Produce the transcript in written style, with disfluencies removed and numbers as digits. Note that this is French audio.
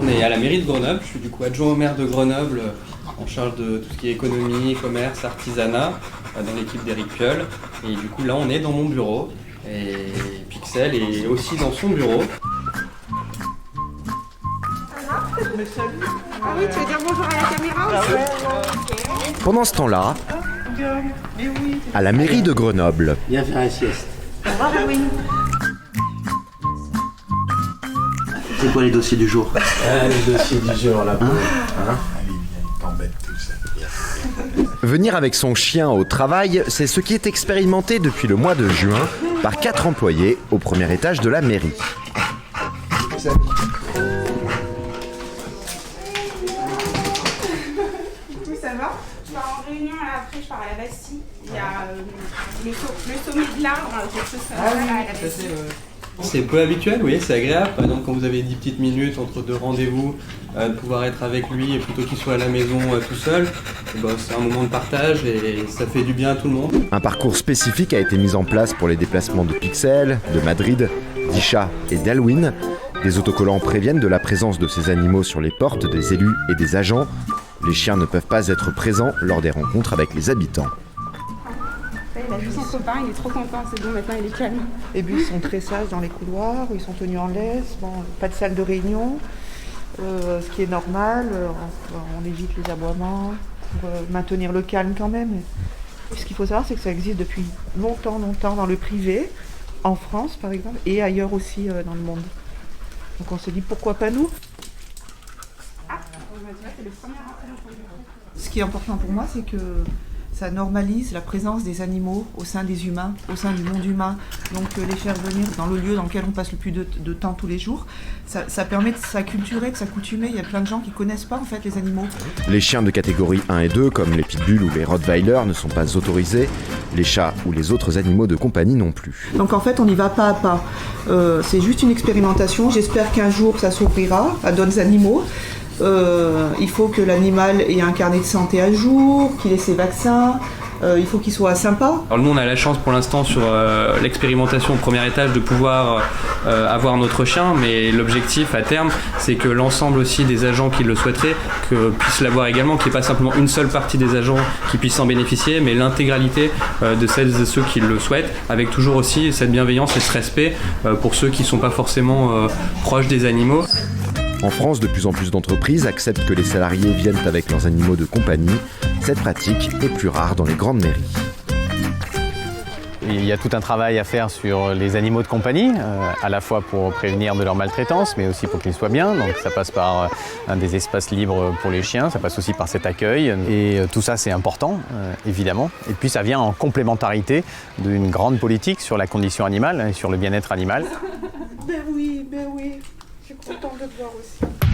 On est à la mairie de Grenoble, je suis du coup adjoint au maire de Grenoble en charge de tout ce qui est économie, commerce, artisanat dans l'équipe d'Éric Piolle. Et du coup là on est dans mon bureau et Pixel est aussi dans son bureau. Ah oui, tu veux dire bonjour à la caméra aussi? Pendant ce temps-là, à la mairie de Grenoble, Viens faire la sieste. Au revoir, Erwin. C'est quoi les dossiers du jour? Les dossiers du jour, là. venir avec son chien au travail, c'est ce qui est expérimenté depuis le mois de juin par 4 employés au premier étage de la mairie. Coucou, ça va? Je pars en réunion, là, après je pars à la Bastille. Il y a le sommet de l'arbre, quelque chose comme ça, là, à la Bastille. C'est peu habituel, oui, c'est agréable. Par exemple, quand vous avez 10 petites minutes entre 2 rendez-vous, de pouvoir être avec lui et plutôt qu'il soit à la maison tout seul, c'est un moment de partage et ça fait du bien à tout le monde. Un parcours spécifique a été mis en place pour les déplacements de Pixel, de Madrid, d'Isha et d'Alwin. Des autocollants préviennent de la présence de ces animaux sur les portes des élus et des agents. Les chiens ne peuvent pas être présents lors des rencontres avec les habitants. Il a vu son copain, il est trop content, c'est bon, maintenant il est calme. Les bus sont très sages dans les couloirs, ils sont tenus en laisse, bon, pas de salle de réunion, ce qui est normal, on évite les aboiements pour maintenir le calme quand même. Ce qu'il faut savoir, c'est que ça existe depuis longtemps dans le privé, en France par exemple, et ailleurs aussi dans le monde. Donc on se dit pourquoi pas nous? C'est le premier rappel au bureau. Ce qui est important pour moi, c'est que ça normalise la présence des animaux au sein des humains, au sein du monde humain. Donc les faire venir dans le lieu dans lequel on passe le plus de temps tous les jours, ça permet de s'acculturer, de s'accoutumer. Il y a plein de gens qui ne connaissent pas en fait les animaux. Les chiens de catégorie 1 et 2, comme les pitbulls ou les rottweilers, ne sont pas autorisés. Les chats ou les autres animaux de compagnie non plus. Donc en fait, on y va pas à pas. C'est juste une expérimentation. J'espère qu'un jour, ça s'ouvrira à d'autres animaux. Il faut que l'animal ait un carnet de santé à jour, qu'il ait ses vaccins, il faut qu'il soit sympa. Alors nous on a la chance pour l'instant sur l'expérimentation au premier étage de pouvoir avoir notre chien, mais l'objectif à terme c'est que l'ensemble aussi des agents qui le souhaiteraient puissent l'avoir également, qu'il n'y ait pas simplement une seule partie des agents qui puissent en bénéficier, mais l'intégralité de celles et ceux qui le souhaitent, avec toujours aussi cette bienveillance et ce respect pour ceux qui ne sont pas forcément proches des animaux. En France, de plus en plus d'entreprises acceptent que les salariés viennent avec leurs animaux de compagnie. Cette pratique est plus rare dans les grandes mairies. Il y a tout un travail à faire sur les animaux de compagnie, à la fois pour prévenir de leur maltraitance, mais aussi pour qu'ils soient bien. Donc ça passe par des espaces libres pour les chiens, ça passe aussi par cet accueil. Et tout ça, c'est important, évidemment. Et puis ça vient en complémentarité d'une grande politique sur la condition animale et sur le bien-être animal. Ben oui, je suis contente de te voir aussi.